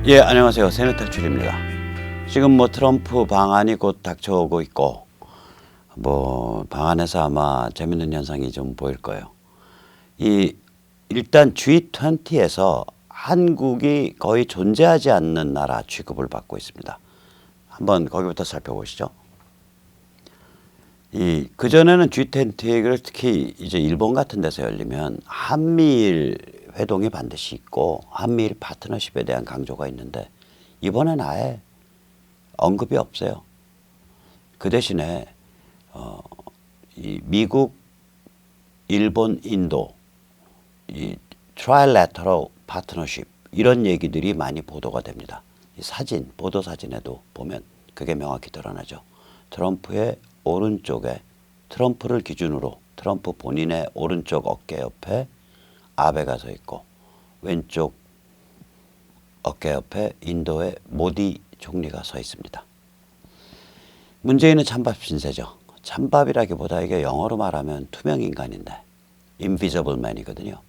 예, 안녕하세요. 세뇌탈출입니다. 지금 트럼프 방안이 곧 닥쳐오고 있고, 방안에서 아마 재밌는 현상이 좀 보일 거예요. 일단 G20에서 한국이 거의 존재하지 않는 나라 취급을 받고 있습니다. 한번 거기부터 살펴보시죠. 그전에는 G20를 특히 이제 일본 같은 데서 열리면 한미일 회동이 반드시 있고 한미일 파트너십에 대한 강조가 있는데 이번엔 아예 언급이 없어요. 그 대신에 미국, 일본, 인도 이 트라이래터럴 파트너십 이런 얘기들이 많이 보도가 됩니다. 이 사진, 보도 사진에도 보면 그게 명확히 드러나죠. 트럼프의 오른쪽에 트럼프를 기준으로 트럼프 본인의 오른쪽 어깨 옆에 아베가 서 있고 왼쪽 어깨 옆에 인도의 모디 총리가 서 있습니다. 문재인은 찬밥 신세죠. 찬밥이라기보다 이게 영어로 말하면 투명인간인데 invisible man이거든요.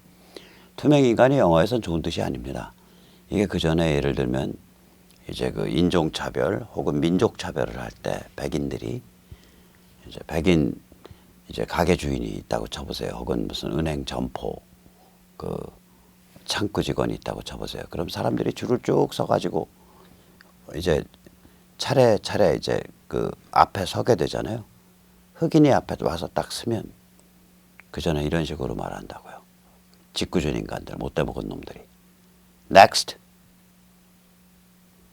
투명인간이 영어에선 좋은 뜻이 아닙니다. 이게 그 전에 예를 들면 이제 그 인종차별 혹은 민족차별을 할 때 백인들이 이제 백인 이제 가게 주인이 있다고 쳐보세요. 혹은 무슨 은행 점포 그 창구 직원이 있다고 쳐보세요. 그럼 사람들이 줄을 쭉 서가지고 이제 차례차례 이제 그 앞에 서게 되잖아요. 흑인이 앞에 와서 딱 서면 그 전에 이런 식으로 말한다고요. 직구준 인간들, 못돼 먹은 놈들이. Next.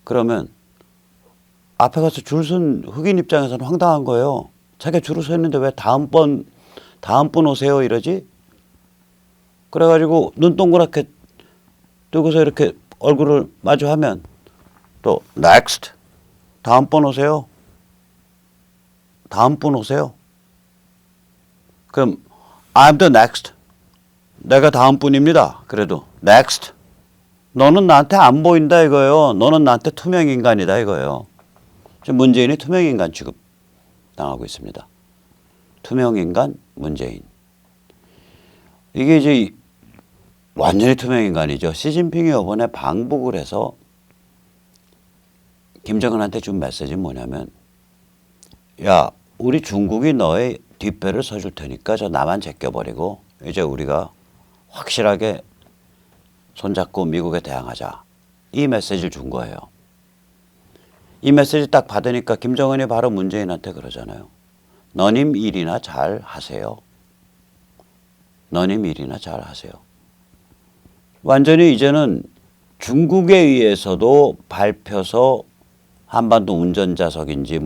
그러면 앞에 가서 줄 선 흑인 입장에서는 황당한 거예요. 자기가 줄을 서 있는데 왜 다음 분 오세요 이러지? 그래가지고 눈 동그랗게 뜨고서 이렇게 얼굴을 마주하면 또 next. 다음 분 오세요. 다음 분 오세요. 그럼 I'm the next. 내가 다음 분입니다. 그래도 next. 너는 나한테 안 보인다 이거예요. 너는 나한테 투명인간이다 이거예요. 지금 문재인이 투명인간 취급 당하고 있습니다. 투명인간 문재인. 이게 이제 완전히 투명인간이죠. 시진핑이 이번에 방북을 해서 김정은한테 준 메시지는 뭐냐면 야 우리 중국이 너의 뒷배를 서줄 테니까 저 나만 제껴버리고 이제 우리가 확실하게 손잡고 미국에 대항하자. 이 메시지를 준 거예요. 이 메시지 딱 받으니까 김정은이 바로 문재인한테 그러잖아요. 너님 일이나 잘 하세요. 너님 일이나 잘 하세요. 완전히 이제는 중국에 의해서도 밟혀서 한반도 운전자석인지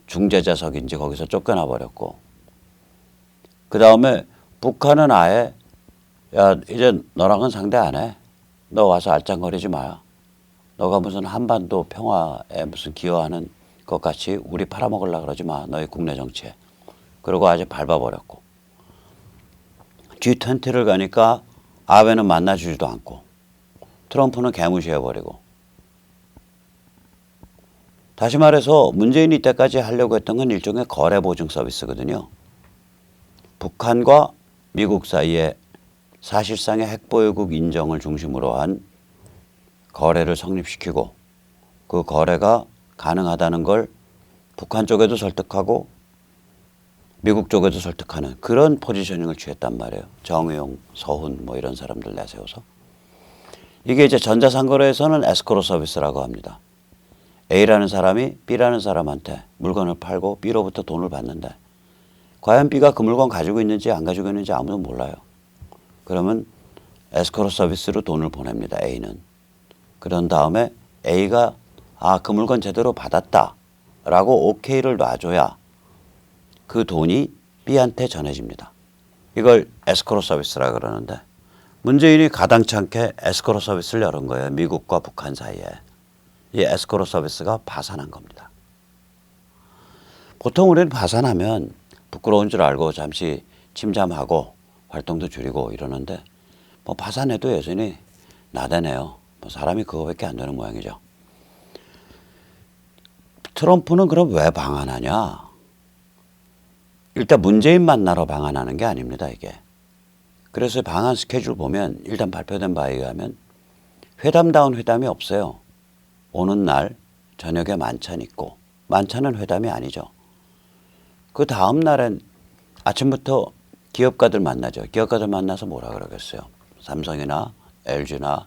중재자석인지 거기서 쫓겨나 버렸고 그 다음에 북한은 아예 야 이제 너랑은 상대 안 해. 너 와서 알짱거리지 마. 너가 무슨 한반도 평화에 무슨 기여하는 것 같이 우리 팔아먹으려고 그러지 마. 너의 국내 정치에. 그러고 아주 밟아버렸고 G20를 가니까 아베는 만나주지도 않고 트럼프는 개무시해버리고 다시 말해서 문재인이 이때까지 하려고 했던 건 일종의 거래 보증 서비스거든요. 북한과 미국 사이에 사실상의 핵보유국 인정을 중심으로 한 거래를 성립시키고 그 거래가 가능하다는 걸 북한 쪽에도 설득하고 미국 쪽에도 설득하는 그런 포지셔닝을 취했단 말이에요. 정의용, 서훈 이런 사람들 내세워서. 이게 이제 전자상거래에서는 에스코로 서비스라고 합니다. A라는 사람이 B라는 사람한테 물건을 팔고 B로부터 돈을 받는데 과연 B가 그 물건 가지고 있는지 안 가지고 있는지 아무도 몰라요. 그러면 에스코로 서비스로 돈을 보냅니다. A는. 그런 다음에 A가 그 물건 제대로 받았다 라고 OK를 놔줘야 그 돈이 B한테 전해집니다. 이걸 에스코로 서비스라 그러는데 문재인이 가당찮게 에스코로 서비스를 열은 거예요. 미국과 북한 사이에. 이 에스코로 서비스가 파산한 겁니다. 보통 우리는 파산하면 부끄러운 줄 알고 잠시 침잠하고 활동도 줄이고 이러는데 파산해도 여전히 나대네요. 사람이 그거밖에 안 되는 모양이죠. 트럼프는 그럼 왜 방한하냐? 일단 문재인 만나러 방한하는 게 아닙니다. 이게. 그래서 방한 스케줄 보면 일단 발표된 바에 의하면 회담다운 회담이 없어요. 오는 날 저녁에 만찬 있고, 만찬은 회담이 아니죠. 그 다음 날엔 아침부터 기업가들 만나죠. 기업가들 만나서 뭐라 그러겠어요. 삼성이나 LG나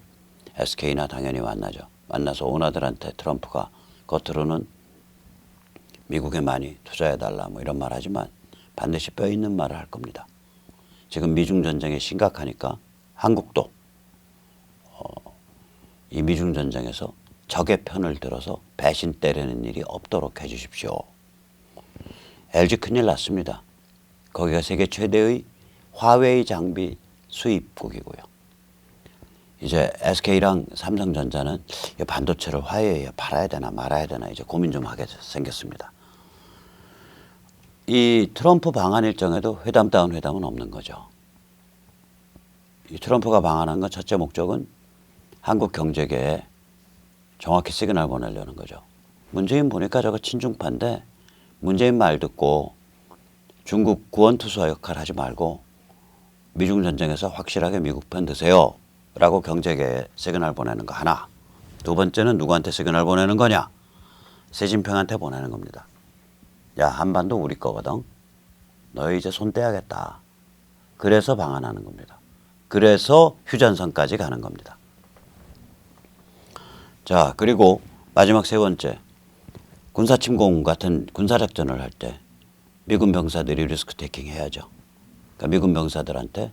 SK나 당연히 만나죠. 만나서 오너들한테 트럼프가 겉으로는 미국에 많이 투자해달라 뭐 이런 말 하지만 반드시 뼈 있는 말을 할 겁니다. 지금 미중 전쟁이 심각하니까 한국도 이 미중 전쟁에서 적의 편을 들어서 배신 때리는 일이 없도록 해주십시오. LG 큰일 났습니다. 거기가 세계 최대의 화웨이 장비 수입국이고요. 이제 SK랑 삼성전자는 반도체를 화웨이에 팔아야 되나 말아야 되나 이제 고민 좀 하게 생겼습니다. 이 트럼프 방한 일정에도 회담다운 회담은 없는 거죠. 이 트럼프가 방한한 건 첫째 목적은 한국 경제계에 정확히 시그널 보내려는 거죠. 문재인 보니까 저거 친중파인데 문재인 말 듣고 중국 구원투수 역할 하지 말고 미중 전쟁에서 확실하게 미국 편 드세요 라고 경제계에 시그널 보내는 거 하나. 두 번째는 누구한테 시그널 보내는 거냐? 시진핑한테 보내는 겁니다. 야, 한반도 우리 거거든. 너 이제 손 떼야겠다. 그래서 방한하는 겁니다. 그래서 휴전선까지 가는 겁니다. 자, 그리고 마지막 세 번째. 군사침공 같은 군사작전을 할 때 미군 병사들이 리스크 테이킹 해야죠. 그러니까 미군 병사들한테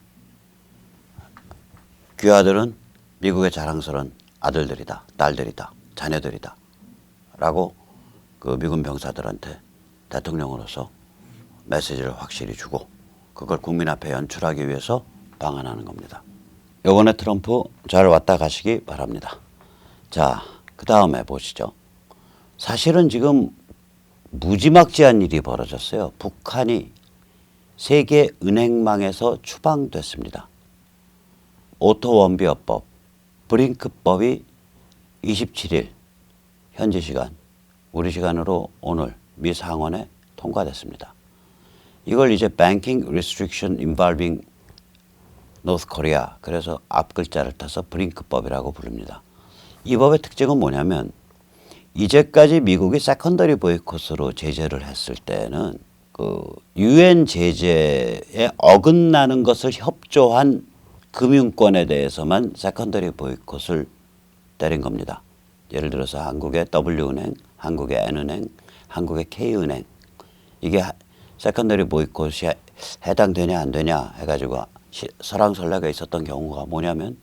귀하들은 미국의 자랑스러운 아들들이다, 딸들이다, 자녀들이다 라고 그 미군 병사들한테 대통령으로서 메시지를 확실히 주고 그걸 국민 앞에 연출하기 위해서 방한하는 겁니다. 요번에 트럼프 잘 왔다 가시기 바랍니다. 자, 그 다음에 보시죠. 사실은 지금 무지막지한 일이 벌어졌어요. 북한이 세계 은행망에서 추방됐습니다. 오토원비어법, 브링크법이 27일 현지 시간, 우리 시간으로 오늘 미 상원에 통과됐습니다. 이걸 이제 Banking Restriction Involving North Korea, 그래서 앞 글자를 타서 브링크법이라고 부릅니다. 이 법의 특징은 뭐냐면 이제까지 미국이 세컨더리 보이콧으로 제재를 했을 때는 그 유엔 제재에 어긋나는 것을 협조한 금융권에 대해서만 세컨더리 보이콧을 때린 겁니다. 예를 들어서 한국의 W은행, 한국의 N은행, 한국의 K은행 이게 세컨더리 보이콧이 해당되냐 안 되냐 해가지고 설왕설래가 있었던 경우가 뭐냐면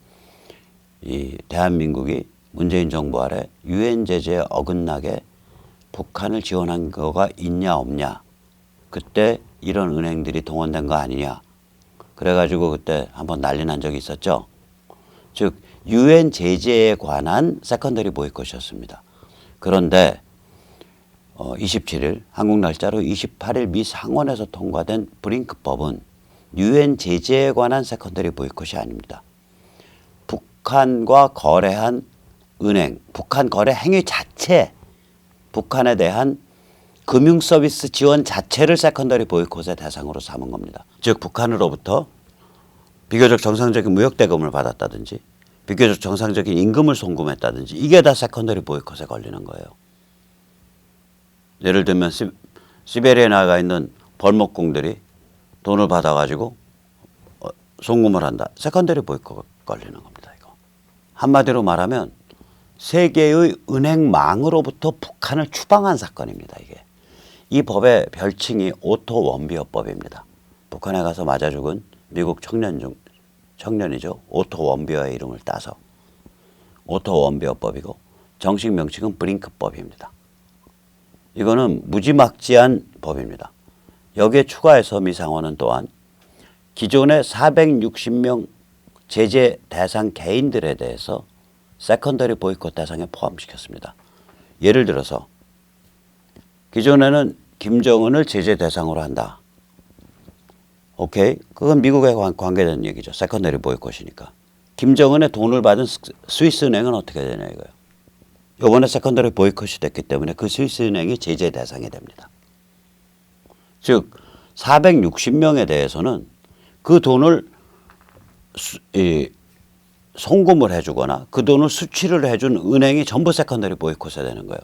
이 대한민국이 문재인 정부 아래 유엔 제재에 어긋나게 북한을 지원한 거가 있냐 없냐 그때 이런 은행들이 동원된 거 아니냐 그래가지고 그때 한번 난리 난 적이 있었죠. 즉 유엔 제재에 관한 세컨더리 보이콧이었습니다. 그런데 27일 한국 날짜로 28일 미 상원에서 통과된 브링크법은 유엔 제재에 관한 세컨더리 보이콧이 아닙니다. 북한과 거래한 은행, 북한 거래 행위 자체, 북한에 대한 금융 서비스 지원 자체를 세컨더리 보이콧의 대상으로 삼은 겁니다. 즉 북한으로부터 비교적 정상적인 무역 대금을 받았다든지 비교적 정상적인 임금을 송금했다든지 이게 다 세컨더리 보이콧에 걸리는 거예요. 예를 들면 시베리아에 나가 있는 벌목공들이 돈을 받아가지고 송금을 한다. 세컨더리 보이콧 걸리는 겁니다. 이거 한마디로 말하면 세계의 은행망으로부터 북한을 추방한 사건입니다. 이게 이 법의 별칭이 오토원비어법입니다. 북한에 가서 맞아 죽은 미국 청년이죠. 오토원비어의 이름을 따서 오토원비어법이고 정식 명칭은 브링크법입니다. 이거는 무지막지한 법입니다. 여기에 추가해서 미 상원은 또한 기존의 460명 제재 대상 개인들에 대해서 세컨더리 보이콧 대상에 포함시켰습니다. 예를 들어서 기존에는 김정은을 제재 대상으로 한다. 오케이? 그건 미국에 관계된 얘기죠. 세컨더리 보이콧이니까. 김정은의 돈을 받은 스위스 은행은 어떻게 되냐 이거예요. 이번에 세컨더리 보이콧이 됐기 때문에 그 스위스 은행이 제재 대상이 됩니다. 즉 460명에 대해서는 그 돈을 송금을 해주거나 그 돈을 수취를 해준 은행이 전부 세컨더리 보이콧이 되는 거예요.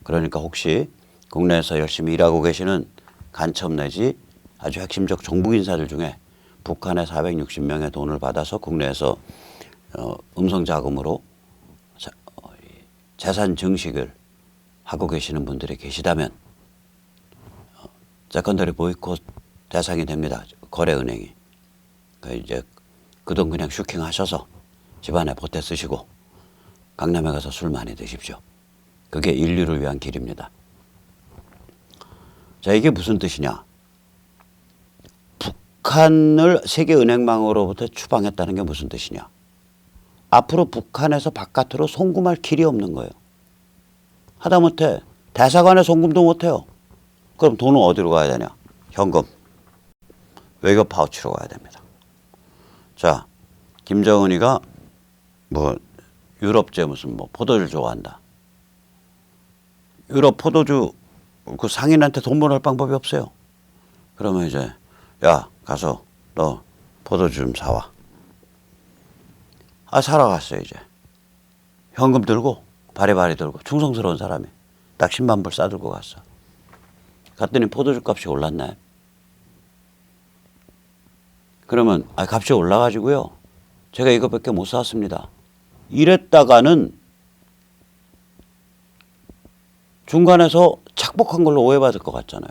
그러니까 혹시 국내에서 열심히 일하고 계시는 간첩 내지 아주 핵심적 정부 인사들 중에 북한의 460명의 돈을 받아서 국내에서 음성 자금으로 재산 증식을 하고 계시는 분들이 계시다면 세컨더리 보이콧 대상이 됩니다. 거래은행이. 그러니까 이제 그 돈 그냥 슈킹하셔서 집안에 보태 쓰시고 강남에 가서 술 많이 드십시오. 그게 인류를 위한 길입니다. 자, 이게 무슨 뜻이냐? 북한을 세계은행망으로부터 추방했다는 게 무슨 뜻이냐? 앞으로 북한에서 바깥으로 송금할 길이 없는 거예요. 하다못해 대사관에 송금도 못해요. 그럼 돈은 어디로 가야 되냐? 현금, 외교 파우치로 가야 됩니다. 자, 김정은이가 뭐 유럽제 무슨 뭐 포도주를 좋아한다. 유럽 포도주 그 상인한테 돈 보낼 방법이 없어요. 그러면 이제 야 가서 너 포도주 좀 사와. 사러 갔어요 이제. 현금 들고 바리바리 들고 충성스러운 사람이 딱 10만 불 싸들고 갔어. 갔더니 포도주 값이 올랐네. 그러면 값이 올라가지고요. 제가 이거밖에 못 샀습니다. 이랬다가는 중간에서 착복한 걸로 오해받을 것 같잖아요.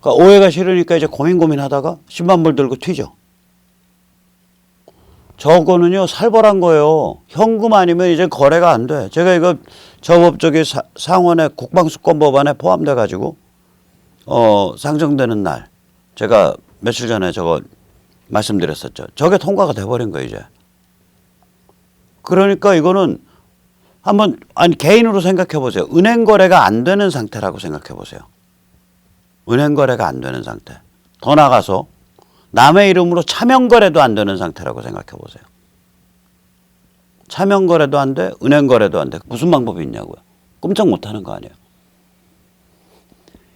그러니까 오해가 싫으니까 이제 고민하다가 10만 불 들고 튀죠. 저거는요 살벌한 거예요. 현금 아니면 이제 거래가 안 돼. 제가 이거 저 법조계 상원의 국방수권법안에 포함돼 가지고 상정되는 날 제가 며칠 전에 저거 말씀드렸었죠. 저게 통과가 돼버린 거예요 이제. 그러니까 이거는 한번 개인으로 생각해 보세요. 은행 거래가 안 되는 상태라고 생각해 보세요. 은행 거래가 안 되는 상태. 더 나가서 남의 이름으로 차명 거래도 안 되는 상태라고 생각해 보세요. 차명 거래도 안 돼, 은행 거래도 안 돼. 무슨 방법이 있냐고요. 꼼짝 못 하는 거 아니에요.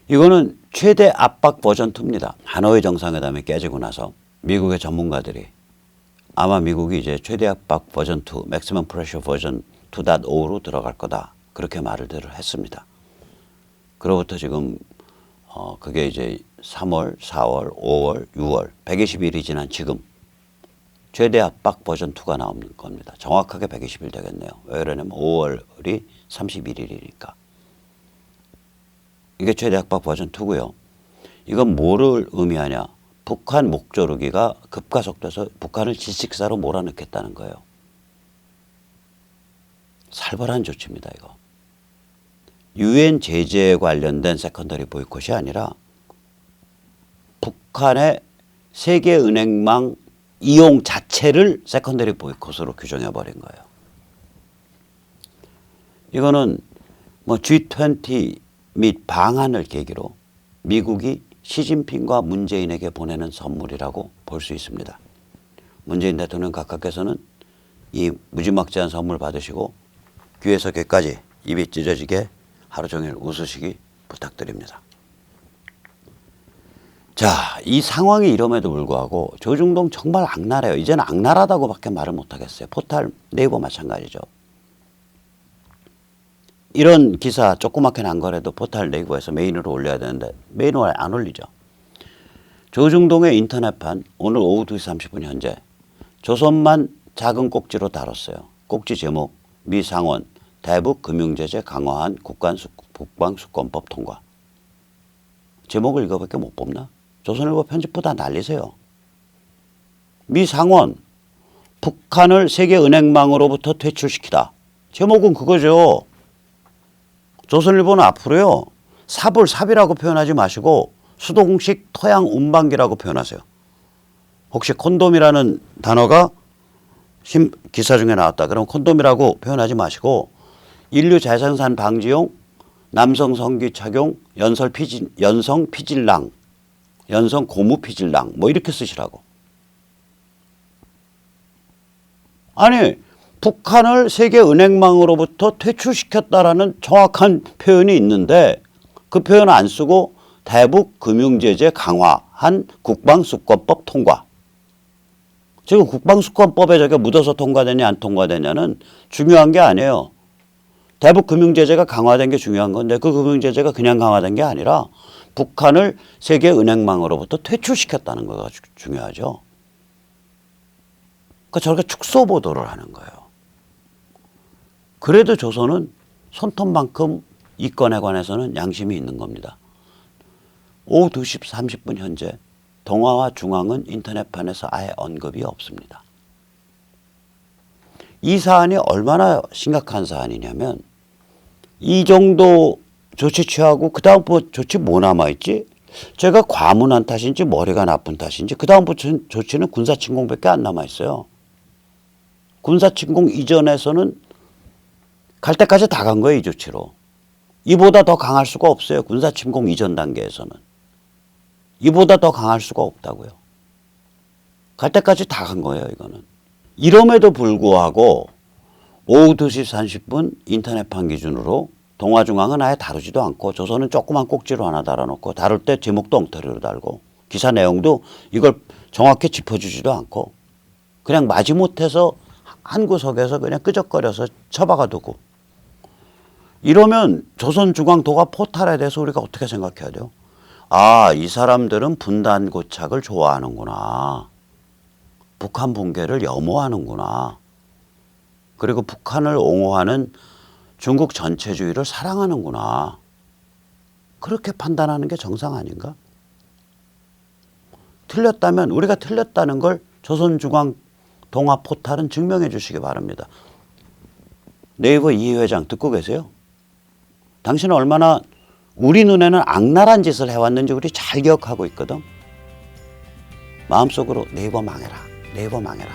이거는 최대 압박 버전 2입니다. 하노이 정상회담이 깨지고 나서 미국의 전문가들이 아마 미국이 이제 최대 압박 버전 2, 맥시멈 프레셔 버전 2.5로 들어갈 거다. 그렇게 말을 했습니다. 그로부터 지금 그게 이제 3월, 4월, 5월, 6월 120일이 지난 지금 최대 압박 버전 2가 나오는 겁니다. 정확하게 120일 되겠네요. 왜 그러냐면 5월이 31일이니까. 이게 최대 압박 버전 2고요. 이건 뭐를 의미하냐. 북한 목조르기가 급가속돼서 북한을 질식사로 몰아넣겠다는 거예요. 살벌한 조치입니다. 이거. 유엔 제재에 관련된 세컨더리 보이콧이 아니라 북한의 세계은행망 이용 자체를 세컨더리 보이콧으로 규정해버린 거예요. 이거는 뭐 G20 및 방한을 계기로 미국이 시진핑과 문재인에게 보내는 선물이라고 볼 수 있습니다. 문재인 대통령 각하께서는 이 무지막지한 선물 받으시고 귀에서 귀까지 입이 찢어지게 하루 종일 웃으시기 부탁드립니다. 자, 이 상황이 이럼에도 불구하고 조중동 정말 악랄해요. 이제는 악랄하다고밖에 말을 못하겠어요. 포탈 네이버 마찬가지죠. 이런 기사 조그맣게 난 거라도 포탈 네이버에서 메인으로 올려야 되는데 메인으로 안 올리죠. 조중동의 인터넷판 오늘 오후 2시 30분 현재 조선만 작은 꼭지로 다뤘어요. 꼭지 제목 미 상원 대북 금융제재 강화한 국방수권법 통과. 제목을 이거밖에 못 뽑나? 조선일보 편집보다 날리세요. 미 상원 북한을 세계은행망으로부터 퇴출시키다. 제목은 그거죠. 조선일보는 앞으로요. 삽을 삽이라고 표현하지 마시고 수동식 토양 운반기라고 표현하세요. 혹시 콘돔이라는 단어가 기사 중에 나왔다. 그럼 콘돔이라고 표현하지 마시고 인류 재생산 방지용 남성 성기 착용 연성 피질낭 연성 고무 피질낭 뭐 이렇게 쓰시라고. 아니 북한을 세계은행망으로부터 퇴출시켰다라는 정확한 표현이 있는데 그 표현 안 쓰고 대북 금융제재 강화한 국방수권법 통과. 지금 국방수권법에 저게 묻어서 통과되냐 안 통과되냐는 중요한 게 아니에요. 대북 금융제재가 강화된 게 중요한 건데 그 금융제재가 그냥 강화된 게 아니라 북한을 세계 은행망으로부터 퇴출시켰다는 거가 중요하죠. 그러니까 저렇게 축소 보도를 하는 거예요. 그래도 조선은 손톱만큼 이 건에 관해서는 양심이 있는 겁니다. 오후 2시 30분 현재 동아와 중앙은 인터넷판에서 아예 언급이 없습니다. 이 사안이 얼마나 심각한 사안이냐면 이 정도 조치 취하고 그 다음 조치 뭐 남아있지? 제가 과문한 탓인지 머리가 나쁜 탓인지 그 다음 조치는 군사침공밖에 안 남아있어요. 군사침공 이전에서는 갈 때까지 다 간 거예요. 이 조치로. 이보다 더 강할 수가 없어요. 군사침공 이전 단계에서는. 이보다 더 강할 수가 없다고요. 갈 때까지 다 간 거예요. 이거는. 이럼에도 불구하고 오후 2시 30분 인터넷판 기준으로 동아중앙은 아예 다루지도 않고 조선은 조그만 꼭지로 하나 달아놓고 다룰 때 제목도 엉터리로 달고 기사 내용도 이걸 정확히 짚어주지도 않고 그냥 마지못해서 한 구석에서 그냥 끄적거려서 처박아 두고 이러면 조선중앙도가 포탈에 대해서 우리가 어떻게 생각해야 돼요? 아, 이 사람들은 분단 고착을 좋아하는구나. 북한 붕괴를 염호하는구나. 그리고 북한을 옹호하는 중국 전체주의를 사랑하는구나. 그렇게 판단하는 게 정상 아닌가? 틀렸다면 우리가 틀렸다는 걸 조선중앙동아포탈은 증명해 주시기 바랍니다. 네이버 이 회장 듣고 계세요? 당신은 얼마나 우리 눈에는 악랄한 짓을 해왔는지 우리 잘 기억하고 있거든. 마음속으로 네이버 망해라. 네이버 망해라.